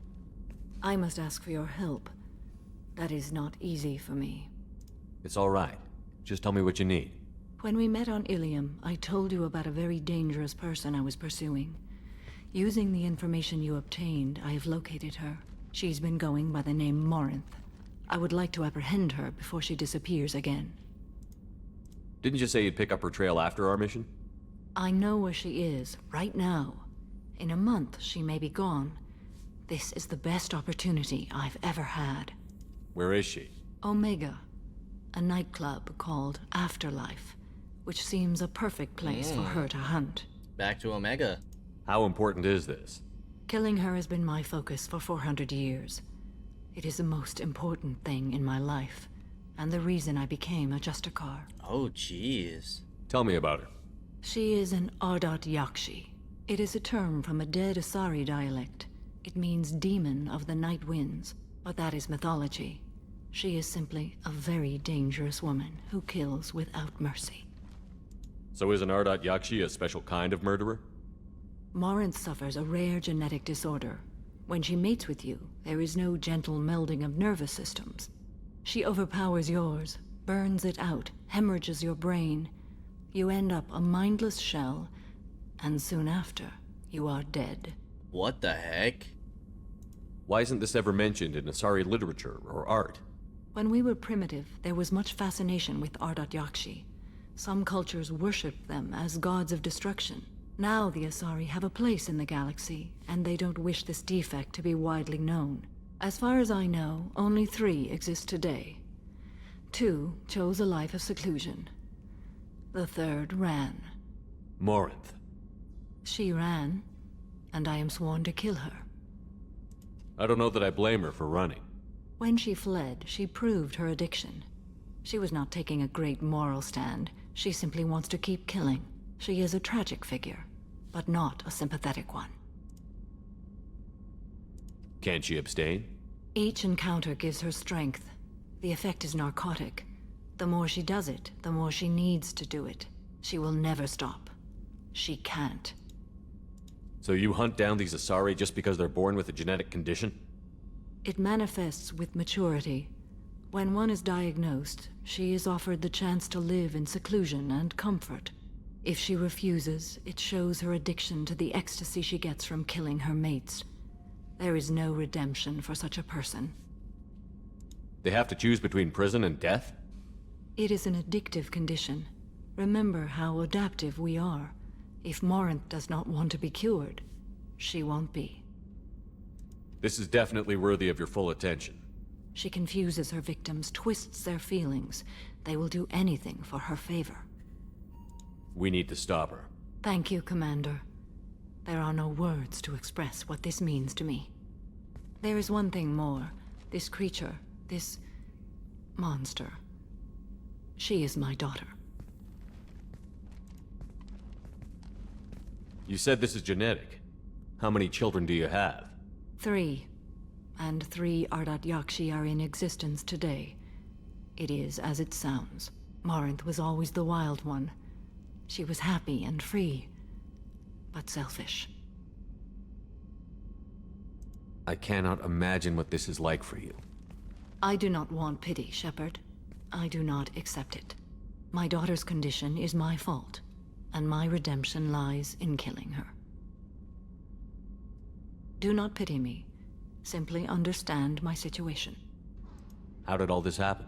I must ask for your help. That is not easy for me. It's all right. Just tell me what you need. When we met on Ilium, I told you about a very dangerous person I was pursuing. Using the information you obtained, I have located her. She's been going by the name Morinth. I would like to apprehend her before she disappears again. Didn't you say you'd pick up her trail after our mission? I know where she is, right now. In a month, she may be gone. This is the best opportunity I've ever had. Where is she? Omega, a nightclub called Afterlife, which seems a perfect place for her to hunt. Back to Omega. How important is this? Killing her has been my focus for 400 years. It is the most important thing in my life, and the reason I became a Justicar. Oh, jeez. Tell me about her. She is an Ardat Yakshi. It is a term from a dead Asari dialect. It means demon of the night winds, but that is mythology. She is simply a very dangerous woman who kills without mercy. So is an Ardat Yakshi a special kind of murderer? Morinth suffers a rare genetic disorder. When she mates with you, there is no gentle melding of nervous systems. She overpowers yours, burns it out, hemorrhages your brain. You end up a mindless shell, and soon after, you are dead. What the heck? Why isn't this ever mentioned in Asari literature or art? When we were primitive, there was much fascination with Ardat Yakshi. Some cultures worshipped them as gods of destruction. Now the Asari have a place in the galaxy, and they don't wish this defect to be widely known. As far as I know, only 3 exist today. 2 chose a life of seclusion. The 3rd ran. Morinth. She ran, and I am sworn to kill her. I don't know that I blame her for running. When she fled, she proved her addiction. She was not taking a great moral stand. She simply wants to keep killing. She is a tragic figure, but not a sympathetic one. Can't she abstain? Each encounter gives her strength. The effect is narcotic. The more she does it, the more she needs to do it. She will never stop. She can't. So you hunt down these Asari just because they're born with a genetic condition? It manifests with maturity. When one is diagnosed, she is offered the chance to live in seclusion and comfort. If she refuses, it shows her addiction to the ecstasy she gets from killing her mates. There is no redemption for such a person. They have to choose between prison and death? It is an addictive condition. Remember how adaptive we are. If Morinth does not want to be cured, she won't be. This is definitely worthy of your full attention. She confuses her victims, twists their feelings. They will do anything for her favor. We need to stop her. Thank you, Commander. There are no words to express what this means to me. There is one thing more. This creature, this monster. She is my daughter. You said this is genetic. How many children do you have? 3. And 3 Ardat Yakshi are in existence today. It is as it sounds. Morinth was always the wild one. She was happy and free, but selfish. I cannot imagine what this is like for you. I do not want pity, Shepard. I do not accept it. My daughter's condition is my fault, and my redemption lies in killing her. Do not pity me. Simply understand my situation. How did all this happen?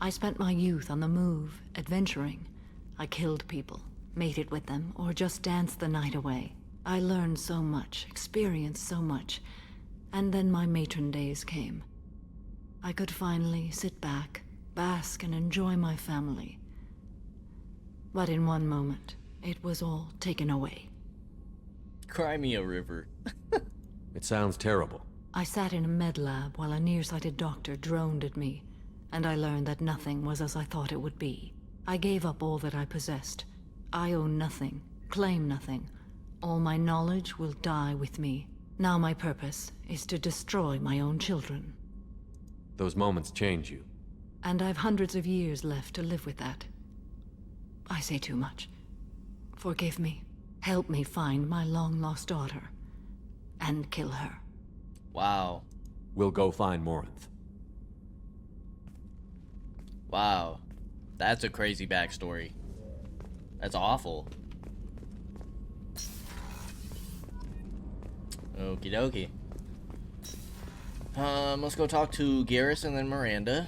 I spent my youth on the move, adventuring. I killed people, mated with them, or just danced the night away. I learned so much, experienced so much, and then my matron days came. I could finally sit back, bask, and enjoy my family. But in one moment, it was all taken away. Cry me a river. It sounds terrible. I sat in a med lab while a nearsighted doctor droned at me, and I learned that nothing was as I thought it would be. I gave up all that I possessed. I own nothing, claim nothing. All my knowledge will die with me. Now my purpose is to destroy my own children. Those moments change you. And I've hundreds of years left to live with that. I say too much. Forgive me. Help me find my long-lost daughter. And kill her. Wow. We'll go find Morinth. Wow. That's a crazy backstory. That's awful. Okie dokie. Let's go talk to Garrus and then Miranda.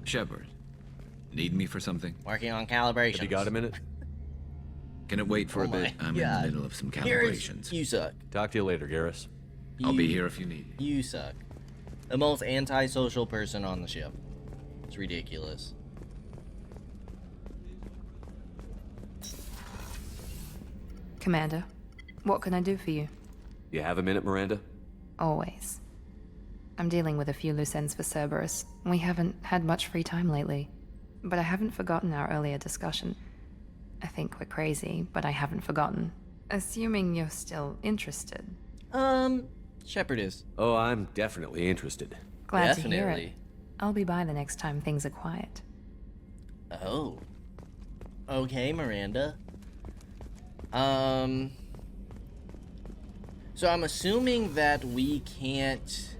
Shepard, need me for something? Working on calibration. Have you got a minute? Can it wait for a bit? I'm in the middle of some calibrations. You suck. Talk to you later, Garrus. I'll be here if you need me. You suck. The most antisocial person on the ship. It's ridiculous. Commander, what can I do for you? You have a minute, Miranda? Always. I'm dealing with a few loose ends for Cerberus. We haven't had much free time lately. But I haven't forgotten our earlier discussion. I think we're crazy, but I haven't forgotten. Assuming you're still interested. Shepard is. Oh, I'm definitely interested. Glad to hear it. I'll be by the next time things are quiet. Oh. Okay, Miranda. So I'm assuming that we can't...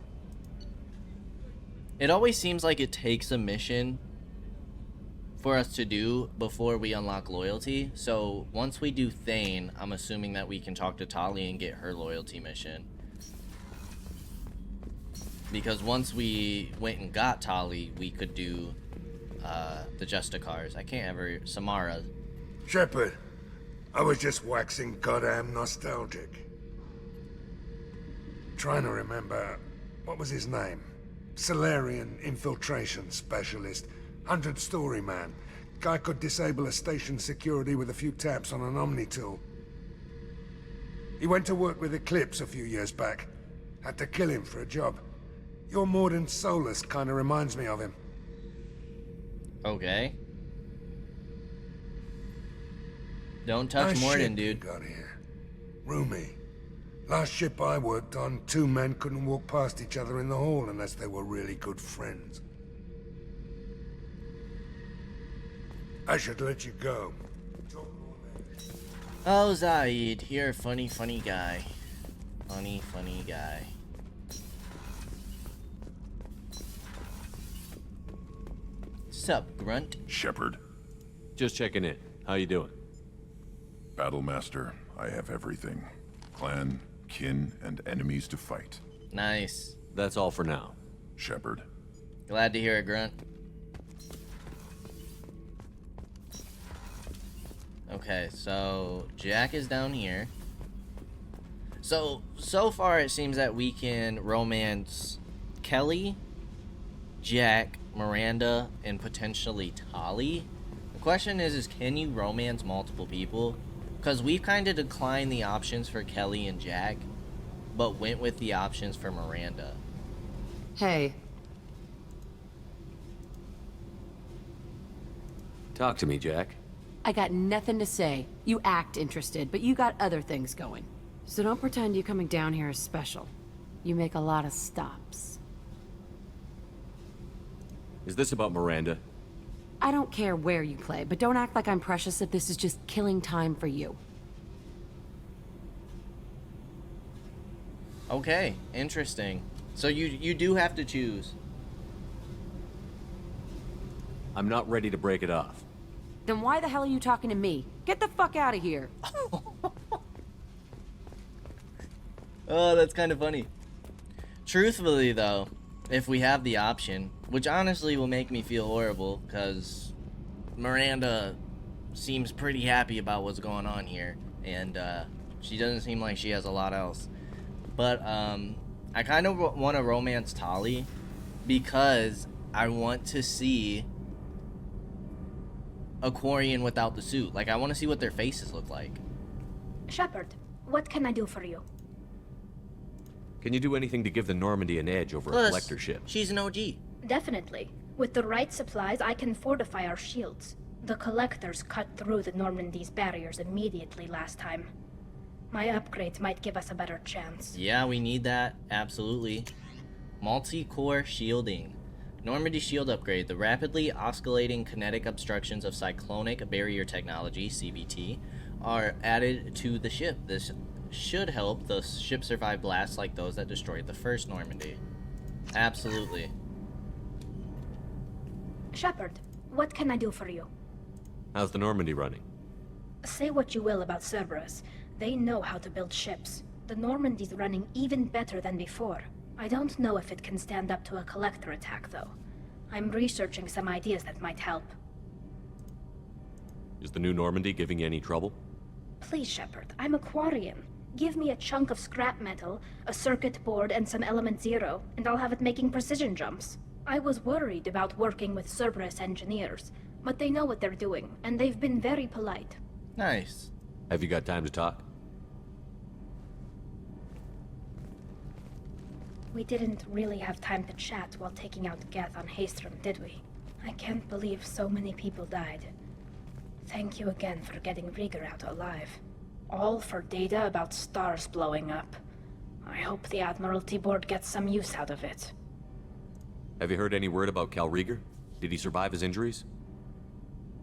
It always seems like it takes a mission for us to do before we unlock loyalty. So once we do Thane, I'm assuming that we can talk to Tali and get her loyalty mission. Because once we went and got Tali, we could do the Justicars. I can't ever... Samara. Shepard, I was just waxing goddamn nostalgic. Trying to remember... What was his name? Solarian infiltration specialist. 100-story man. Guy could disable a station security with a few taps on an Omni tool. He went to work with Eclipse a few years back. Had to kill him for a job. Your Mordin Solus kind of reminds me of him. Okay. Don't touch Nice Mordin, ship dude. you got here. Roomy. Last ship I worked on, 2 men couldn't walk past each other in the hall unless they were really good friends. I should let you go. Oh, Zaid, you're a funny, funny guy. Funny, funny guy. Sup, Grunt? Shepard. Just checking in. How you doing? Battlemaster, I have everything. Clan, kin, and enemies to fight. Nice. That's all for now. Shepard. Glad to hear it, Grunt. Okay, so Jack is down here. So far it seems that we can romance Kelly, Jack, Miranda, and potentially Tali. The question is can you romance multiple people? Because we've kind of declined the options for Kelly and Jack, but went with the options for Miranda. Hey. Talk to me, Jack. I got nothing to say. You act interested, but you got other things going. So don't pretend you coming down here is special. You make a lot of stops. Is this about Miranda? I don't care where you play, but don't act like I'm precious if this is just killing time for you. Okay, interesting. So you do have to choose. I'm not ready to break it off. Then why the hell are you talking to me? Get the fuck out of here. Oh, that's kind of funny. Truthfully, though, if we have the option, which honestly will make me feel horrible, because Miranda seems pretty happy about what's going on here, and she doesn't seem like she has a lot else. But I kind of want to romance Tali, because I want to see a Quarian without the suit. Like, I want to see what their faces look like. Shepard, what can I do for you? Can you do anything to give the Normandy an edge over a collector ship? She's an OG. Definitely. With the right supplies, I can fortify our shields. The collectors cut through the Normandy's barriers immediately last time. My upgrades might give us a better chance. Yeah, we need that. Absolutely. Multi-core shielding. Normandy shield upgrade. The rapidly oscillating kinetic obstructions of cyclonic barrier technology, CBT, are added to the ship. This should help the ship survive blasts like those that destroyed the first Normandy. Absolutely. Shepard, what can I do for you? How's the Normandy running? Say what you will about Cerberus. They know how to build ships. The Normandy's running even better than before. I don't know if it can stand up to a collector attack, though. I'm researching some ideas that might help. Is the new Normandy giving you any trouble? Please, Shepard, I'm a Quarian. Give me a chunk of scrap metal, a circuit board, and some element zero, and I'll have it making precision jumps. I was worried about working with Cerberus engineers, but they know what they're doing, and they've been very polite. Nice. Have you got time to talk? We didn't really have time to chat while taking out Geth on Haestrom, did we? I can't believe so many people died. Thank you again for getting Rieger out alive. All for data about stars blowing up. I hope the Admiralty Board gets some use out of it. Have you heard any word about Cal Rieger? Did he survive his injuries?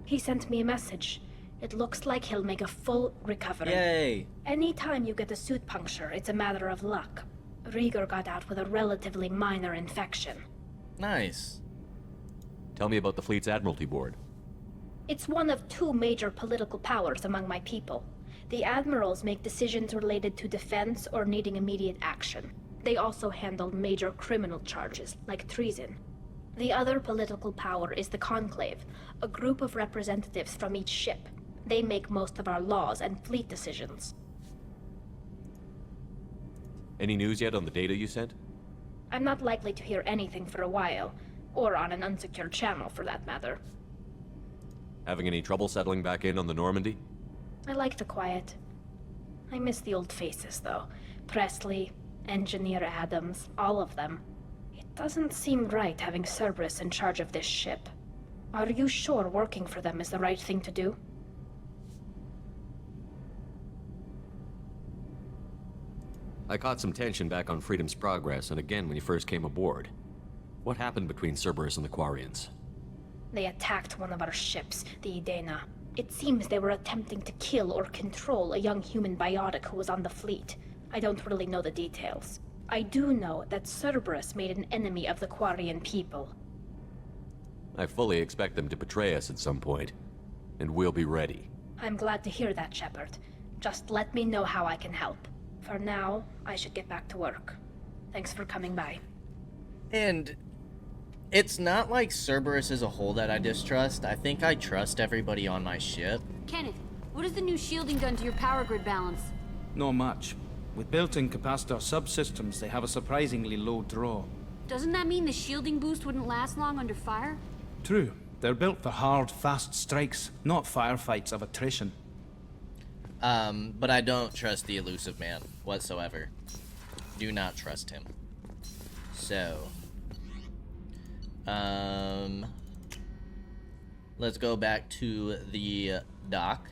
He sent me a message. It looks like he'll make a full recovery. Yay! Anytime you get a suit puncture, it's a matter of luck. Rieger got out with a relatively minor infection. Nice. Tell me about the fleet's Admiralty Board. It's one of two major political powers among my people. The admirals make decisions related to defense or needing immediate action. They also handle major criminal charges, like treason. The other political power is the Conclave, a group of representatives from each ship. They make most of our laws and fleet decisions. Any news yet on the data you sent? I'm not likely to hear anything for a while, or on an unsecured channel for that matter. Having any trouble settling back in on the Normandy? I like the quiet. I miss the old faces, though. Presley, Engineer Adams, all of them. It doesn't seem right having Cerberus in charge of this ship. Are you sure working for them is the right thing to do? I caught some tension back on Freedom's Progress, and again when you first came aboard. What happened between Cerberus and the Quarians? They attacked one of our ships, the Idena. It seems they were attempting to kill or control a young human biotic who was on the fleet. I don't really know the details. I do know that Cerberus made an enemy of the Quarian people. I fully expect them to betray us at some point, and we'll be ready. I'm glad to hear that, Shepard. Just let me know how I can help. For now, I should get back to work. Thanks for coming by. And it's not like Cerberus as a whole that I distrust. I think I trust everybody on my ship. Kenneth, what has the new shielding done to your power grid balance? Not much. With built-in capacitor subsystems, they have a surprisingly low draw. Doesn't that mean the shielding boost wouldn't last long under fire? True. They're built for hard, fast strikes, not firefights of attrition. But I don't trust the elusive man whatsoever. Do not trust him. So, let's go back to the dock.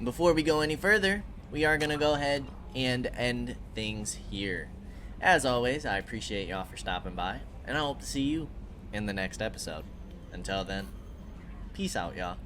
Before we go any further, we are gonna go ahead and end things here. As always, I appreciate y'all for stopping by, and I hope to see you in the next episode. Until then, peace out, y'all.